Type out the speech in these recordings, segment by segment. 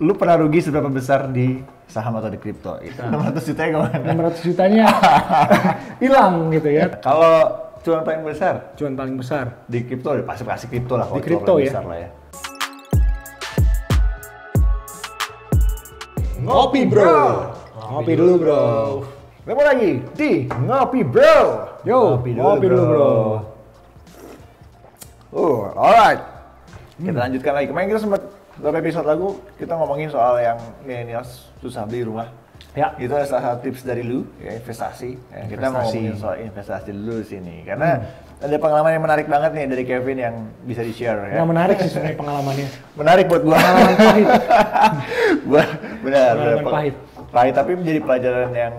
lu pernah rugi seberapa besar di saham atau di kripto? 600 jutanya kemana? 600 jutanya hilang gitu ya. Kalau cuan paling besar? Cuan paling besar Di kripto, pasti kripto lah. Di kripto ya? Besar lah ya. Ngopi bro. Ngopi dulu bro. Ketemu lagi di Ngopi Bro. Yo, ngopi dulu bro. Alright. Kita lanjutkan lagi. Kemarin kita sempat beberapa episode lalu kita ngomongin soal yang millennials susah beli rumah. Ya. Itu adalah salah satu tips dari lu, ya, investasi. Ya, kita mau ngomongin soal investasi dulu di sini. Karena ada pengalaman yang menarik banget nih dari Kevin yang bisa di-share. Ya. Yang menarik sih sebenarnya pengalamannya. Menarik buat gua. Pengalaman pahit. Benar. Pengalaman pahit. Pahit tapi menjadi pelajaran yang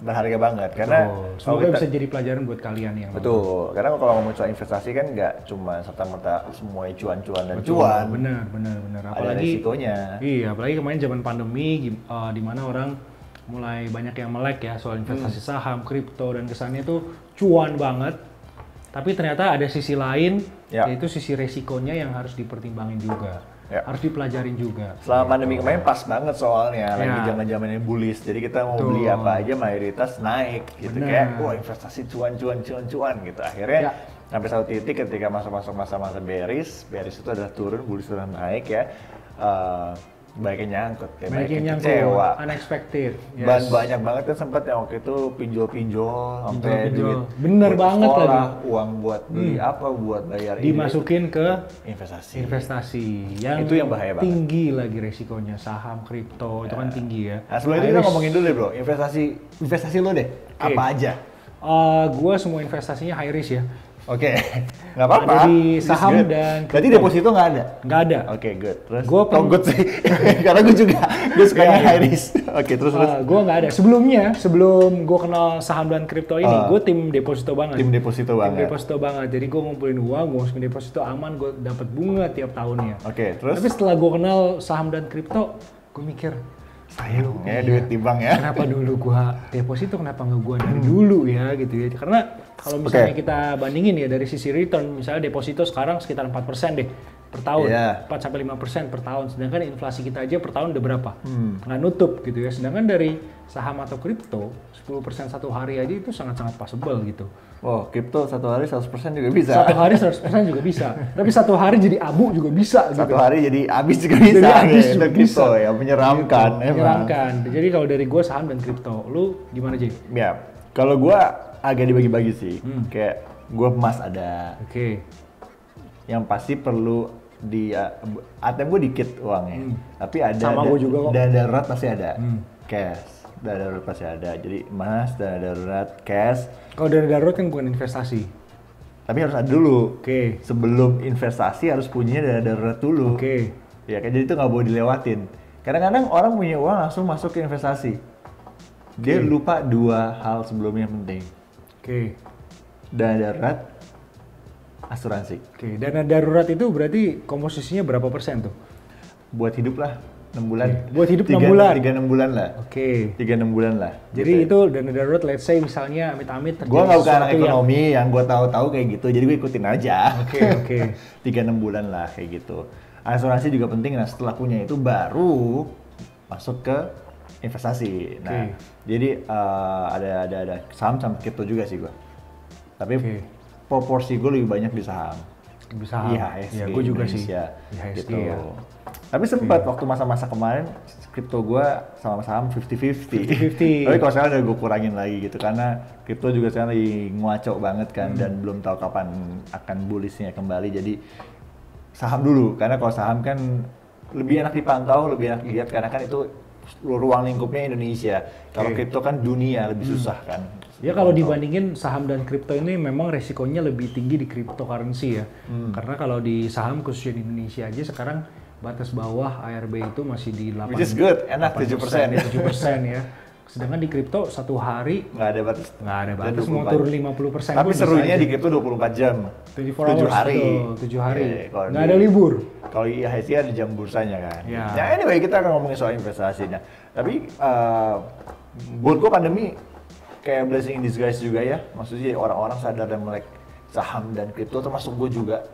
berharga banget karena semoga bisa jadi pelajaran buat kalian yang betul. Karena kalau ngomong soal investasi kan nggak cuma serta-merta semua cuan-cuan dan cuan. Bener. Apalagi ada resikonya. Iya, apalagi kemarin zaman pandemi di mana orang mulai banyak yang melek ya soal investasi saham, kripto dan kesannya itu cuan banget. Tapi ternyata ada sisi lain, yaitu sisi resikonya yang harus dipertimbangin juga. Harus dipelajarin juga. Selama pandemi kemarin pas banget soalnya, lagi zaman-zamannya bullish. Jadi kita mau beli apa aja mayoritas naik gitu. Kayak wah investasi cuan gitu. Akhirnya sampai satu titik ketika masuk masa-masa bearish itu adalah turun, bullish sudah naik ya. Banyak yang nyangkut, banyak yang kecewa, unexpected. Yes. Banyak banget kan sempat yang waktu itu pinjol sampai duit. Bener banget sekolah, lagi. Uang buat beli apa, buat bayar dimasukin ke investasi. Yang itu yang bahaya banget. Tinggi lagi resikonya saham, kripto itu kan tinggi ya. Nah sebelum itu kita ngomongin dulu deh bro, investasi lo deh, apa aja? Gua semua investasinya high risk ya. Oke, nggak apa-apa. Ada di saham dan berarti deposito nggak ada? Nggak ada. Oke, good. Terus Good sih, karena gue sukanya high risk. Oke, terus. Gue nggak ada. Sebelum gue kenal saham dan kripto ini, gue tim deposito banget. Tim deposito banget. Jadi gue ngumpulin uang, gue masukin deposito aman, gue dapat bunga tiap tahunnya. Oke, terus. Tapi setelah gue kenal saham dan kripto, gue mikir, sayang ya duit timbang ya. Kenapa dulu gua deposito, kenapa nggak gua dari dulu ya gitu ya. Karena kalau misalnya kita bandingin ya dari sisi return, misalnya deposito sekarang sekitar 4% deh per tahun, 4-5% per tahun. Sedangkan inflasi kita aja per tahun udah berapa? Nggak nutup gitu ya. Sedangkan dari saham atau kripto, 10% satu hari aja itu sangat-sangat possible gitu. Oh, kripto satu hari 100% juga bisa. Satu hari 100% juga bisa. Tapi satu hari jadi abu juga bisa. Satu hari jadi habis juga bisa. Jadi habis juga bisa. Ya, menyeramkan. Gitu. Menyeramkan. Jadi kalau dari gue saham dan kripto, lu gimana Jay? Ya, kalau gue agak dibagi-bagi sih. Kayak gue emas ada. Oke. Yang pasti perlu di ATM gue dikit uangnya. Tapi ada. Sama gue juga kok. Dan darurat pasti ada. Cash. Dana darurat pasti ada, jadi emas, dana darurat, cash. Kalau dana darurat kan bukan investasi. Tapi harus ada dulu. Oke. Sebelum investasi harus punya dana darurat dulu. Oke. Ya kan, jadi itu nggak boleh dilewatin. Kadang-kadang orang punya uang langsung masuk ke investasi. Dia lupa dua hal sebelumnya yang penting. Oke. Dana darurat, asuransi. Oke, dana darurat itu berarti komposisinya berapa persen tuh? Buat hidup lah. 6 bulan. Buat hidup 6 bulan? 3-6 bulan lah. Oke. 3-6 bulan lah. Jadi gitu. Itu dana darurat, let's say misalnya amit-amit terjadi gue nggak bukan anak sesuatu ekonomi yang gue tahu-tahu kayak gitu, jadi gue ikutin aja. Oke. 3-6 bulan lah kayak gitu. Asuransi juga penting, nah setelah punya itu baru masuk ke investasi. Nah, jadi ada saham sama kripto juga sih gue. Tapi proporsi gue lebih banyak di saham. Iya, gue juga Indonesia, sih. Gitu. Tapi sempat waktu masa-masa kemarin kripto gue sama saham 50-50. Tapi kalau sekarang udah gue kurangin lagi gitu karena kripto juga sekarang lagi nguaco banget kan dan belum tahu kapan akan bullishnya kembali. Jadi saham dulu, karena kalau saham kan lebih enak dipantau, lebih enak dilihat karena kan itu ruang lingkupnya Indonesia. Kalau kripto kan dunia, lebih susah kan. Ya kalau dibandingin saham dan kripto ini memang resikonya lebih tinggi di cryptocurrency ya. Karena kalau di saham khususnya di Indonesia aja sekarang batas bawah ARB itu masih di 8%. Which is good, enak 7%. 7% ya. Sedangkan di kripto satu hari nggak ada batas. Mau turun 50%. Tapi serunya di kripto 24 jam. 7 hari. 7 hari. Nggak ada libur. Kalau IHSG ada jam bursanya kan. Ya. Anyway, kita akan ngomongin soal investasinya. Tapi buat gua pandemi kayak blessing in disguise juga ya. Maksudnya orang-orang sadar dan melek saham dan kripto, termasuk gue juga.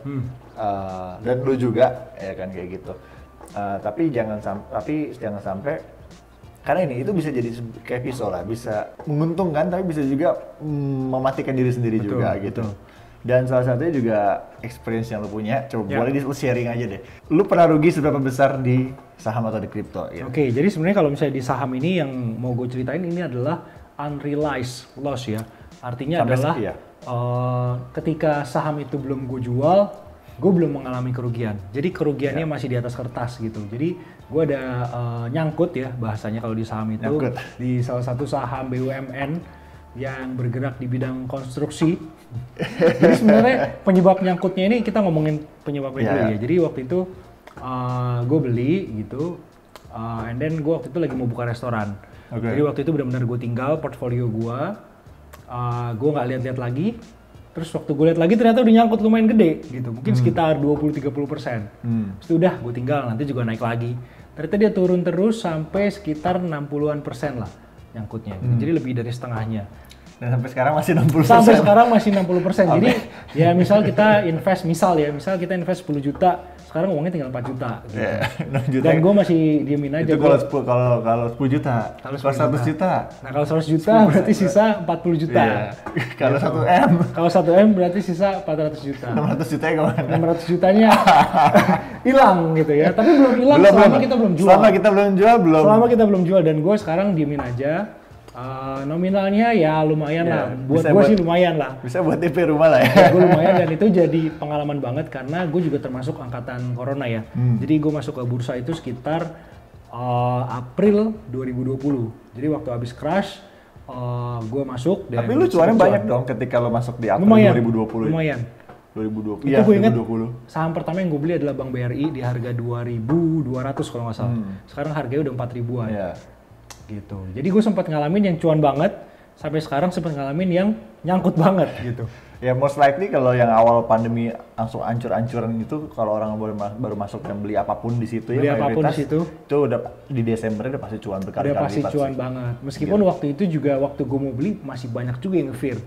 Dan lu juga, ya kan kayak gitu. Tapi jangan sampai karena itu bisa jadi kayak pisau lah, bisa menguntungkan tapi bisa juga mematikan diri sendiri juga gitu. Dan salah satunya juga experience yang lo punya, coba boleh di sharing aja deh. Lu pernah rugi seberapa besar di saham atau di kripto? Ya? Oke, jadi sebenarnya kalau misalnya di saham ini yang mau gue ceritain ini adalah unrealized loss ya. Artinya sampai ketika saham itu belum gue jual, gue belum mengalami kerugian. Jadi kerugiannya masih di atas kertas gitu. Jadi gue ada nyangkut ya bahasanya kalau di saham itu, di salah satu saham BUMN yang bergerak di bidang konstruksi. Jadi sebenarnya penyebab nyangkutnya ini kita ngomongin penyebabnya dulu ya. Jadi waktu itu gue beli gitu, and then gue waktu itu lagi mau buka restoran. Jadi waktu itu benar-benar gue tinggal portfolio gue nggak lihat-lihat lagi. Terus waktu gue lihat lagi ternyata udah nyangkut lumayan gede gitu, mungkin sekitar 20-30%. Terus udah gue tinggal, nanti juga naik lagi. Ternyata dia turun terus sampai sekitar 60-an% lah nyangkutnya. Jadi lebih dari setengahnya. Dan sampai sekarang masih 60%. Sampai sekarang masih 60%. Jadi ya misal kita invest 10 juta, sekarang uangnya tinggal 4 juta. Gitu. Yeah, Dan gue masih diemin aja. Itu kalau 10 juta. Kalau 100 juta. Nah kalau 100 juta berarti sisa 40 juta. Yeah. Kalau 1M. Kalau 1M berarti sisa 400 juta. 600 jutanya kemana? 600 jutanya hilang gitu ya. Tapi belum hilang selama kita belum jual. Selama kita belum jual dan gue sekarang diemin aja. Nominalnya ya lumayan lah, buat gue sih lumayan lah. Bisa buat DP rumah lah ya. Gue lumayan dan itu jadi pengalaman banget karena gue juga termasuk angkatan corona ya. Jadi gue masuk ke bursa itu sekitar April 2020. Jadi waktu habis crash, gue masuk. Tapi lu cuannya banyak dong ketika lo masuk di April 2020. Lumayan. 2020. Itu gue ingat saham pertama yang gue beli adalah Bank BRI di harga 2.200 kalau nggak salah. Sekarang harganya udah 4.000-an. Gitu. Jadi gue sempat ngalamin yang cuan banget, sampai sekarang sempat ngalamin yang nyangkut banget gitu. Ya most likely kalau yang awal pandemi langsung ancur-ancuran itu, kalau orang baru masuk dan beli apapun di situ beli apapun di situ, itu udah di Desember udah pasti cuan berkali-kali. Udah pasti cuan banget. Meskipun waktu itu juga waktu gue mau beli masih banyak juga yang fear.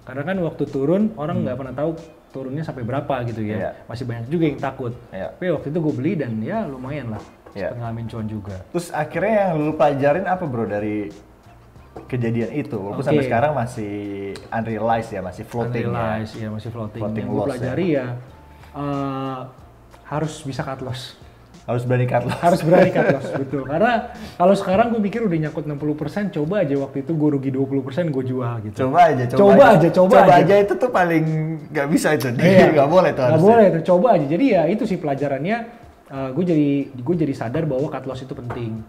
Karena kan waktu turun orang nggak pernah tahu turunnya sampai berapa gitu ya. Masih banyak juga yang takut. Tapi waktu itu gue beli dan ya lumayan lah. Ngalamin cuan juga. Terus akhirnya yang lu pelajarin apa bro dari kejadian itu? Walaupun sampai sekarang masih unrealized ya, masih floating ya. Masih floating. Yang gue pelajari ya harus bisa cut loss. Harus berani cut loss. Harus berani cut loss, betul. Karena kalau sekarang gue mikir udah nyangkut 60%, coba aja waktu itu gue rugi 20% gue jual gitu. Coba aja itu tuh paling nggak bisa itu. Nggak boleh tuh. Nggak boleh tuh, coba aja. Jadi ya itu sih pelajarannya. Gue jadi sadar bahwa cut loss itu penting.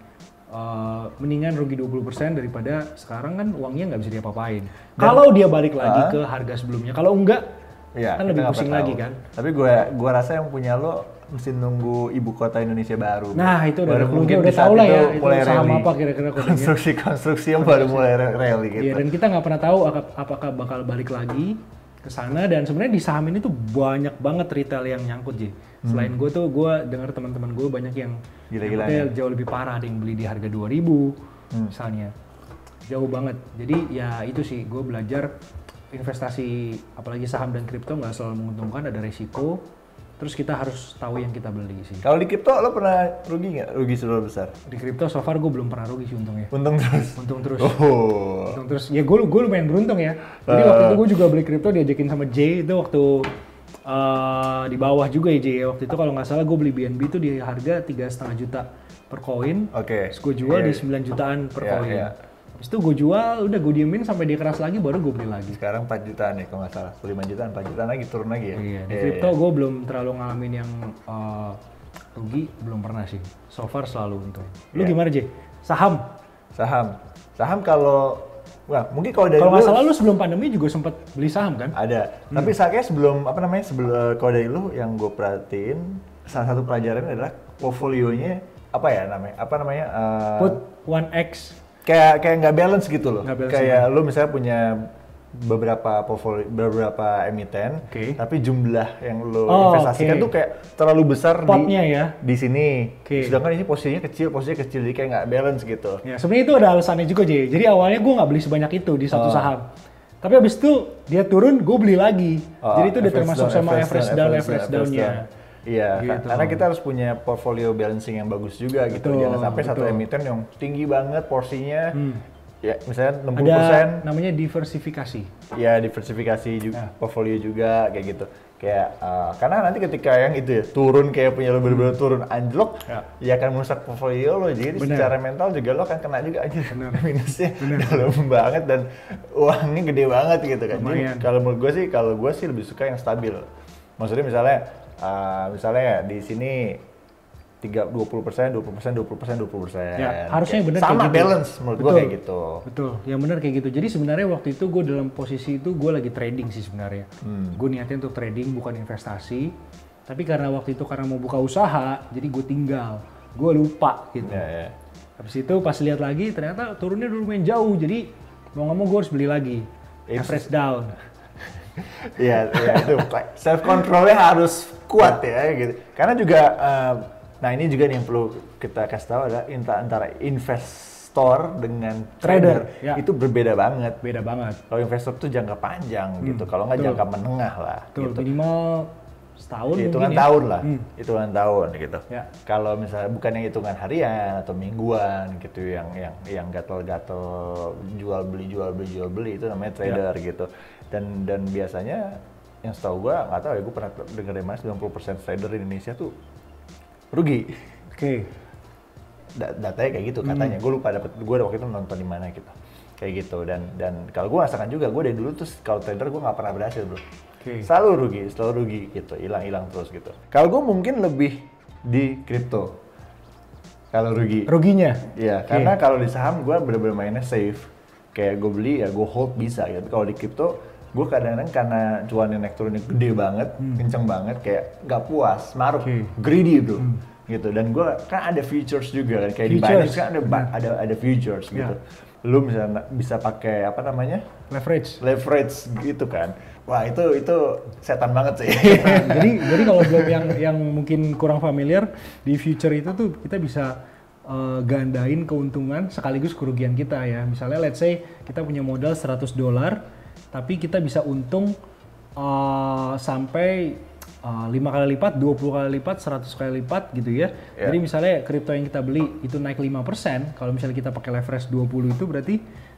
Mendingan rugi 20% daripada sekarang kan uangnya nggak bisa diapa-apain. Kalau dia balik lagi ke harga sebelumnya, kalau enggak kan lebih pusing lagi kan. Tapi gue rasa yang punya lo mesti nunggu ibu kota Indonesia baru. Nah itu udah tahu lah ya itu saham apa kira-kira konstruksi yang baru mulai rally gitu. Iya, dan kita nggak pernah tahu apakah bakal balik lagi ke sana. Dan sebenarnya di saham ini tuh banyak banget retail yang nyangkut Selain gue dengar teman-teman gue banyak yang retail jauh lebih parah, ada yang beli di harga 2.000 misalnya, jauh banget. Jadi ya itu sih gue belajar investasi apalagi saham dan kripto nggak selalu menguntungkan, ada resiko. Terus kita harus tahu yang kita beli sih. Kalau di kripto lo pernah rugi nggak? Rugi seberapa besar? Di kripto so far gue belum pernah rugi sih untungnya. Untung terus? Untung terus. Ya gue lumayan beruntung ya. Jadi waktu itu gue juga beli kripto diajakin sama Jay itu waktu di bawah juga ya Jay. Waktu itu kalau nggak salah gue beli BNB itu di harga 3,5 juta per koin. Terus gue jual di 9 jutaan per koin. Habis itu gue jual, udah gue diemin sampai dia keras lagi, baru gue beli lagi. Sekarang 4 jutaan ya kalau nggak salah, 5 jutaan, 4 jutaan lagi, turun lagi ya? Iya, di kripto gue belum terlalu ngalamin yang rugi, belum pernah sih. So far selalu untung. Lu gimana Jay? Saham kalau, wah mungkin kalau dari nggak salah lu sebelum pandemi juga sempat beli saham kan? Ada, tapi kayaknya sebelum kalau dari lu yang gue perhatiin, salah satu pelajaran adalah portfolionya, put 1x. Kayak nggak balance gitu loh. Kayak lu misalnya punya beberapa portfolio, beberapa emiten, tapi jumlah yang lu investasikan tuh kayak terlalu besar di sini. Sedangkan ini posisinya kecil, jadi kayak nggak balance gitu. Ya sebenarnya itu ada alasannya juga Jay. Jadi awalnya gue nggak beli sebanyak itu di satu saham. Tapi abis itu dia turun, gue beli lagi. Jadi itu udah termasuk sama average down-nya. Iya, gitu. Karena kita harus punya portfolio balancing yang bagus juga gitu. Jangan sampai satu emiten yang tinggi banget porsinya. Ya, misalnya 60%. Ada namanya diversifikasi. Ya, diversifikasi juga, portfolio juga kayak gitu. Kayak karena nanti ketika yang itu ya turun kayak punya lo bener-bener turun anjlok, ya akan merusak portfolio lo. Jadi secara mental juga lo akan kena juga aja minusnya dalam banget dan uangnya gede banget gitu kan. Jadi kalau menurut gue sih lebih suka yang stabil. Maksudnya misalnya di sini 20%. Ya, harusnya benar sama kayak balance gitu. menurut gue kayak gitu. Betul, yang benar kayak gitu. Jadi sebenarnya waktu itu gue dalam posisi itu gue lagi trading sih sebenarnya. Gue niatnya untuk trading bukan investasi. Tapi karena waktu itu karena mau buka usaha, jadi gue tinggal. Gue lupa gitu. Habis itu pas lihat lagi ternyata turunnya lumayan jauh. Jadi mau nggak mau gue harus beli lagi. Average down. Iya itu self controlnya harus kuat ya gitu. Karena juga nah ini juga nih yang perlu kita kasih tahu adalah antara investor dengan trader itu berbeda banget. Beda banget. Kalau investor tuh jangka panjang gitu, kalau nggak jangka menengah lah. Gitu. Minimal setahun hitungan tahun lah, hitungan tahun gitu. Kalau misalnya bukan yang hitungan harian atau mingguan gitu yang gatel-gatel jual beli itu namanya trader gitu. Dan biasanya yang setahu gua nggak tahu ya, gua pernah dengar dari mana 90% trader di Indonesia tuh rugi. Datanya kayak gitu katanya. Gue waktu itu nonton di mana gitu. Kayak gitu dan kalau gue rasakan juga, gue dari dulu tuh kalau trader gue nggak pernah berhasil bro. Selalu rugi gitu, hilang terus gitu. Kalau gue mungkin lebih di kripto. Kalau ruginya? Iya, karena kalau di saham gue bener-bener mainnya safe. Kayak gue beli ya gue hold bisa gitu. Kalau di kripto gue kadang-kadang karena cuannya naik turunnya gede banget, kenceng banget, kayak nggak puas, maruk, greedy bro. Gitu. Dan gue kan ada futures juga kan, kayak di Binance kan ada futures gitu. Lu misalnya bisa pakai apa namanya? Leverage gitu kan. Wah, itu setan banget sih. Jadi kalau buat yang mungkin kurang familiar, di future itu tuh kita bisa gandain keuntungan sekaligus kerugian kita ya. Misalnya let's say kita punya modal $100, tapi kita bisa untung sampai 5 kali lipat, 20 kali lipat, 100 kali lipat gitu ya. Jadi misalnya kripto yang kita beli itu naik 5%, kalau misalnya kita pakai leverage 20 itu berarti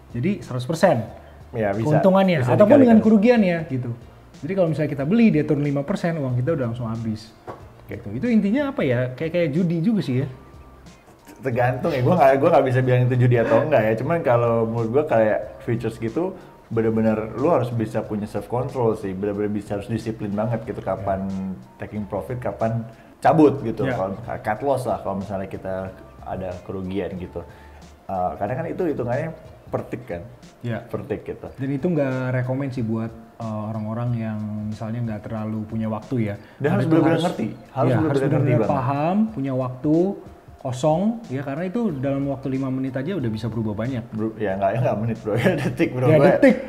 jadi 100% keuntungannya, ataupun dengan kerugiannya gitu. Jadi kalau misalnya kita beli, dia turun 5%, uang kita udah langsung habis. Gitu. Itu intinya apa ya, kayak judi juga sih ya. Tergantung ya, gue nggak bisa bilang itu judi atau enggak ya. Cuman kalau menurut gue kayak futures gitu, benar-benar lu harus bisa punya self control sih, benar-benar bisa harus disiplin banget gitu kapan taking profit, kapan cabut gitu. Kalau cut loss lah kalau misalnya kita ada kerugian gitu. Kadang kan itu hitungannya per tick kan, per tick gitu. Dan itu nggak rekomen sih buat orang-orang yang misalnya nggak terlalu punya waktu ya. Dan harus benar-benar ngerti, harus benar-benar paham, punya waktu kosong ya, karena itu dalam waktu 5 menit aja udah bisa berubah banyak. Ya nggak menit bro, ya detik bro. Ya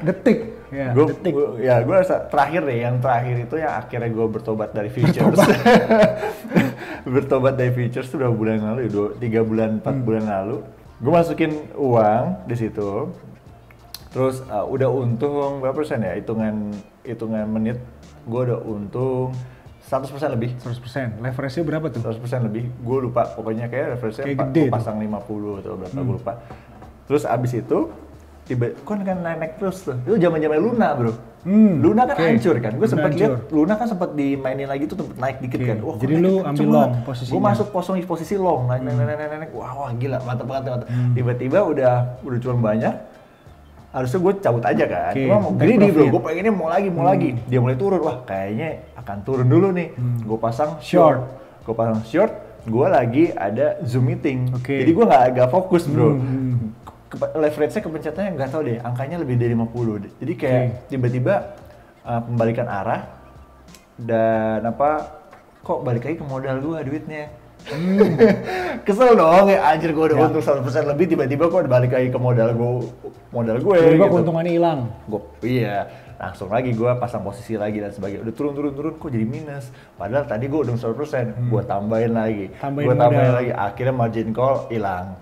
detik. Ya, detik. Gue rasa yang terakhir itu yang akhirnya gue bertobat dari futures. Bertobat dari futures itu udah bulan lalu, 3 bulan 4 bulan lalu. Gue masukin uang di situ, terus udah untung berapa persen ya? Hitungan menit, gue udah untung 100% lebih. 100%. Leverage-nya berapa tuh? 100% lebih. Gue lupa, pokoknya kayak leverage-nya gue pasang 50 atau berapa, gue lupa. Terus abis itu, kan naik terus tuh. Itu zaman-zaman Luna bro. Luna kan hancur kan. Gue sempat lihat Luna kan sempat dimainin lagi tuh, naik dikit kan. Wah, jadi lu ambil long posisinya. Gue masuk posisi long, naik. Wah gila, mantap banget. Tiba-tiba udah cuan banyak. Harusnya gue cabut aja kan, cuma mau greedy bro, gue pengennya mau lagi. Dia mulai turun, wah kayaknya akan turun dulu nih. Gue pasang short, gue lagi ada Zoom meeting. Jadi gue nggak fokus bro. Leverage-nya kepencetannya nggak tahu deh, angkanya lebih dari 50. Jadi kayak tiba-tiba pembalikan arah, dan kok balik lagi ke modal gue duitnya. Kesel dong ya, anjir gue udah untung 100% lebih, tiba-tiba kok balik lagi ke modal gue tiba-tiba gitu. Keuntungannya hilang. Langsung lagi gue pasang posisi lagi dan sebagainya. Udah turun kok jadi minus. Padahal tadi gue udah 100%, gue tambahin lagi. Akhirnya margin call hilang.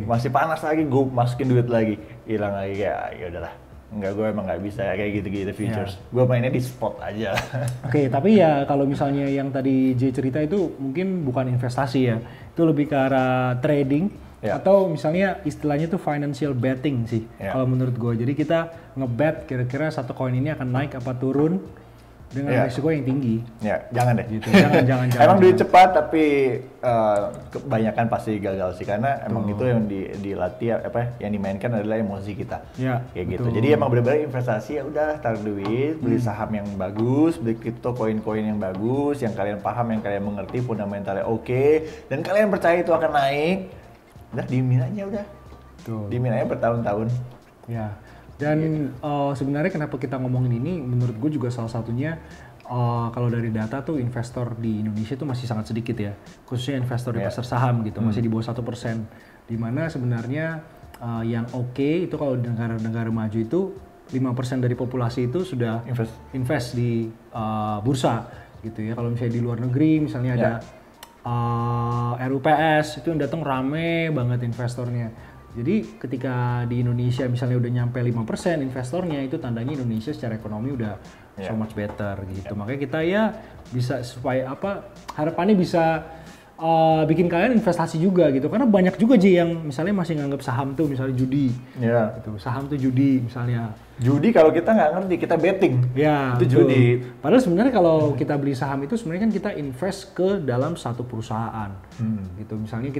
Masih panas lagi, gue masukin duit lagi, hilang lagi. Ya udahlah. Enggak, gue emang nggak bisa kayak gitu-gitu futures. Gue mainnya di spot aja. Oke, tapi ya kalau misalnya yang tadi J cerita itu mungkin bukan investasi ya, itu lebih ke arah trading atau misalnya istilahnya tuh financial betting sih kalau menurut gue. Jadi kita ngebet kira-kira satu koin ini akan naik apa turun dengan risiko yang tinggi. Ya, jangan deh. Gitu. Jangan. Emang duit cepat tapi kebanyakan pasti gagal sih karena emang itu yang dilatih yang dimainkan adalah emosi kita. Ya, kayak gitu. Jadi emang benar-benar investasi ya udah taruh duit, beli saham yang bagus, beli crypto koin-koin yang bagus, yang kalian paham, yang kalian mengerti, fundamentalnya oke, dan kalian percaya itu akan naik. Udah diemin aja udah. Diemin aja bertahun-tahun. Ya. Dan sebenarnya kenapa kita ngomongin ini, menurut gue juga salah satunya kalau dari data tuh investor di Indonesia tuh masih sangat sedikit ya, khususnya investor di pasar saham gitu, masih di bawah 1%. Dimana sebenarnya yang oke itu kalau negara-negara maju itu 5% dari populasi itu sudah invest di bursa gitu ya. Kalau misalnya di luar negeri misalnya ada RUPS itu yang datang rame banget investornya. Jadi ketika di Indonesia misalnya udah nyampe 5% investornya, itu tandanya Indonesia secara ekonomi udah so much better gitu. Makanya kita ya bisa supaya harapannya bisa bikin kalian investasi juga gitu. Karena banyak juga yang misalnya masih nganggap saham tuh misalnya judi. Gitu. Saham tuh judi misalnya. Judi kalau kita nggak ngerti, kita betting. Ya, itu judi. Padahal sebenarnya kalau kita beli saham itu sebenarnya kan kita invest ke dalam satu perusahaan. Gitu. Misalnya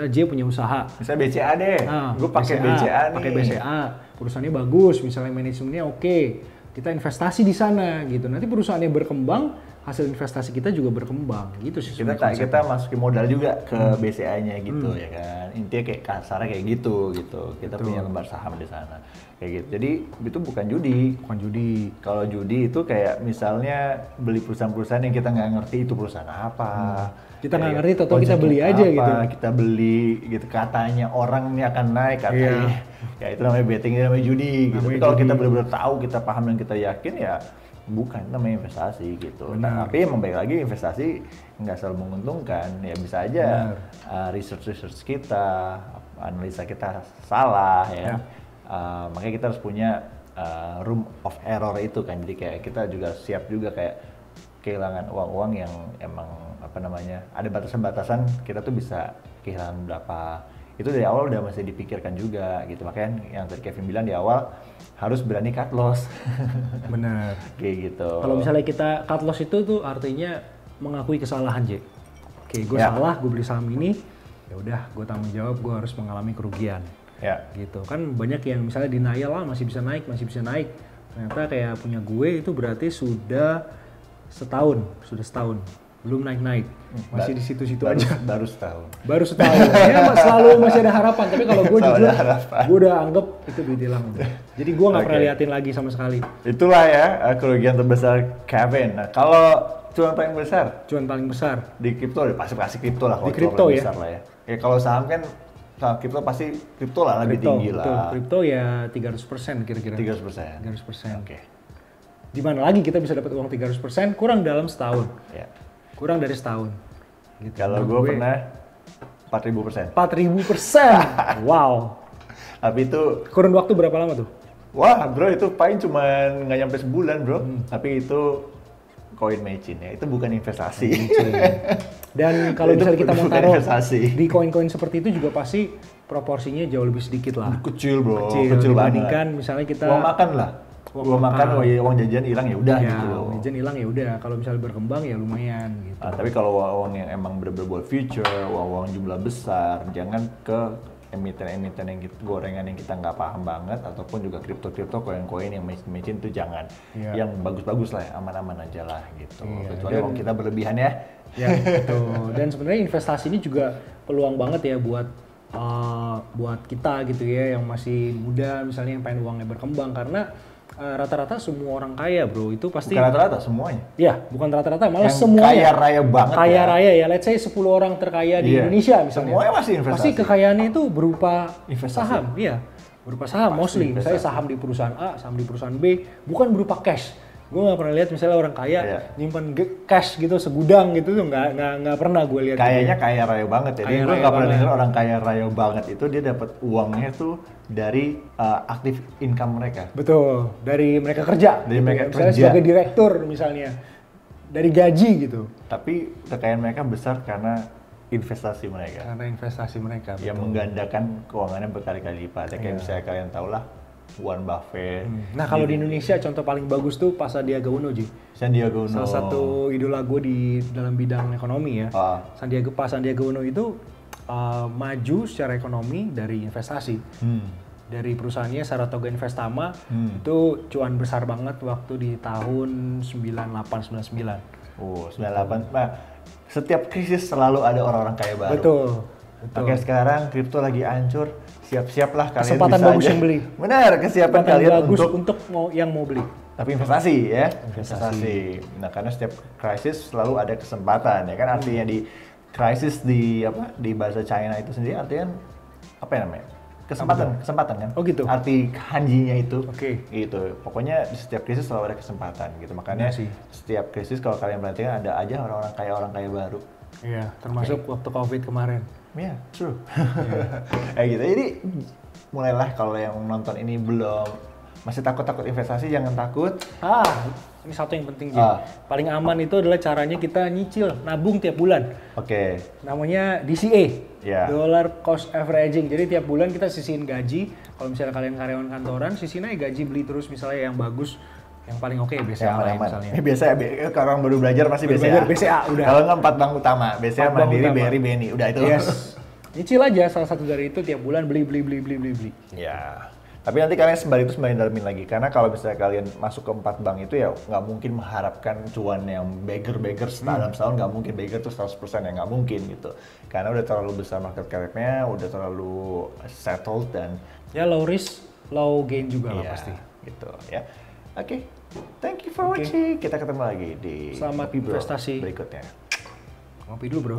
J punya usaha. Misalnya BCA deh. Gue pakai BCA nih. Pakai BCA. Perusahaannya bagus, misalnya manajemennya oke. Kita investasi di sana gitu. Nanti perusahaannya berkembang, hasil investasi kita juga berkembang gitu sih. Kita masukin modal juga ke BCA-nya gitu ya kan. Intinya kayak kasarnya kayak gitu. Kita punya lembar saham di sana. Kayak gitu. Jadi itu bukan judi. Kalau judi itu kayak misalnya beli perusahaan-perusahaan yang kita nggak ngerti itu perusahaan apa. Kita nggak ngerti atau kita beli aja gitu. Kita beli gitu, katanya orang ini akan naik katanya. Ya itu namanya betting, itu namanya judi gitu. Tapi kalau kita benar-benar tahu, kita paham dan kita yakin ya bukan, namanya investasi gitu. Tapi emang baik lagi investasi nggak selalu menguntungkan. Ya bisa aja research kita, analisa kita salah ya. Makanya kita harus punya room of error itu kan. Jadi kayak kita juga siap juga kayak kehilangan uang-uang yang emang ada batasan-batasan, kita tuh bisa kehilangan berapa. Itu dari awal udah masih dipikirkan juga gitu. Makanya yang tadi Kevin bilang di awal harus berani cut loss. Benar. Kayak gitu. Kalau misalnya kita cut loss itu tuh artinya mengakui kesalahan, J. Oke, gue salah, gue beli saham ini, ya udah, gue tanggung jawab, gue harus mengalami kerugian. Gitu kan, banyak yang misalnya denial lah, masih bisa naik. Ternyata kayak punya gue itu berarti sudah setahun, belum naik, masih di situ-situ aja. Baru setahun. Ya selalu masih ada harapan, tapi kalau gue jujur, gue udah anggap itu duit hilang. Jadi gue nggak pernah liatin lagi sama sekali. Itulah ya kerugian terbesar Kevin. Nah, kalau cuan paling besar di kripto, pasti kripto lah. Di kripto ya. Besar lah ya. Kalau saham kan, saham kripto pasti kripto lah lebih tinggi lah. Kripto ya 300% kira-kira. 300%. Oke. Di mana lagi kita bisa dapat uang 300%? Kurang dalam setahun. Kurang dari setahun. Gitu. Kalau gue pernah 4.000%. 4.000%. Wow. Tapi itu kurun waktu berapa lama tuh? Wah bro, itu paling cuman nggak nyampe sebulan bro. Tapi itu koin mecin ya, itu bukan investasi. Dan kalau misalnya kita mau taruh di koin-koin seperti itu juga pasti proporsinya jauh lebih sedikit lah. Kecil bro, kecil dibandingkan misalnya kita uang makan lah. Uang jajan hilang ya udah gitu. Uang jajan hilang ya udah. Kalau misalnya berkembang ya lumayan gitu. Tapi kalau uang yang emang bener-bener buat future, uang jumlah besar, jangan ke emiten-emiten yang gorengan yang kita nggak paham banget, ataupun juga kripto koin-koin yang mecin itu jangan. Yang bagus-bagus lah, aman-aman aja lah gitu. Kecuali uang kita berlebihan ya. Ya betul. Dan sebenarnya investasi ini juga peluang banget ya buat kita gitu ya, yang masih muda misalnya, yang pengen uangnya berkembang, karena rata-rata semua orang kaya bro itu pasti. Bukan rata-rata, semuanya. Iya, bukan rata-rata, malah yang semuanya. Kaya raya banget. Kaya raya ya, let's say 10 orang terkaya di Indonesia misalnya. Semuanya masih investasi. Pasti kekayaannya itu berupa investasi. Saham, iya. Berupa saham mostly. Misalnya saham di perusahaan A, saham di perusahaan B, bukan berupa cash. Gue nggak pernah lihat misalnya orang kaya nyimpan cash gitu segudang gitu tuh nggak pernah gue lihat. Kayaknya kaya raya banget ya. Gue nggak pernah dengar orang kaya raya banget itu dia dapat uangnya tuh dari aktif income mereka. Betul, dari mereka kerja. Dari mereka misalnya kerja. Sebagai direktur misalnya, dari gaji gitu. Tapi kekayaan mereka besar karena investasi mereka. Karena investasi mereka. Yang menggandakan keuangannya berkali-kali lipat. Kayak misalnya kalian tahu lah Warren Buffett. Nah kalau di Indonesia contoh paling bagus tuh Pak Sandiaga Uno, Ji. Sandiaga Uno. Salah satu idola gue di dalam bidang ekonomi ya. Pak Sandiaga Uno itu maju secara ekonomi dari investasi. Dari perusahaannya Saratoga Investama itu cuan besar banget waktu di tahun 98-99. Oh 98. Nah setiap krisis selalu ada orang-orang kaya baru. Betul. Oke sekarang kripto lagi hancur. Siap-siaplah kalian kesempatan bisa bagus aja. yang beli. Benar, kesiapan kalian bagus untuk yang mau beli. Tapi investasi ya, investasi. Nah, karena setiap krisis selalu ada kesempatan ya kan artinya di krisis di bahasa China itu sendiri artinya apa ya namanya? Kesempatan kan? Oh gitu. Arti kanjinya itu. Oke. Gitu. Pokoknya di setiap krisis selalu ada kesempatan gitu. Makanya setiap krisis kalau kalian perhatikan ada aja orang kaya baru. Iya, termasuk waktu Covid kemarin. Ya, true. Kayak gitu. Jadi mulailah kalau yang nonton ini belum masih takut investasi jangan takut. Ini satu yang penting Jim. Paling aman itu adalah caranya kita nyicil, nabung tiap bulan. Oke. Namanya DCA. Dollar Cost Averaging. Jadi tiap bulan kita sisihin gaji. Kalau misalnya kalian karyawan kantoran, sisihin aja gaji beli terus misalnya yang bagus. Yang paling oke BCA misalnya. BCA, kalau orang baru belajar masih BCA. Udah. Kalau nggak 4 bank utama, BCA, Mandiri, BRI, BNI, udah itu. Yes. Nyicil aja salah satu dari itu tiap bulan beli. Ya. Tapi nanti kalian sembari dalamin lagi karena kalau misalnya kalian masuk ke 4 bank itu ya nggak mungkin mengharapkan cuan yang beggar dalam setahun nggak mungkin beggar tuh 100% ya nggak mungkin gitu. Karena udah terlalu besar market cap-nya, udah terlalu settled dan ya low risk, low gain juga lah pasti. Gitu ya. Oke. Thank you for watching. Kita ketemu lagi di Selamat investasi berikutnya. Ngopi dulu, Bro.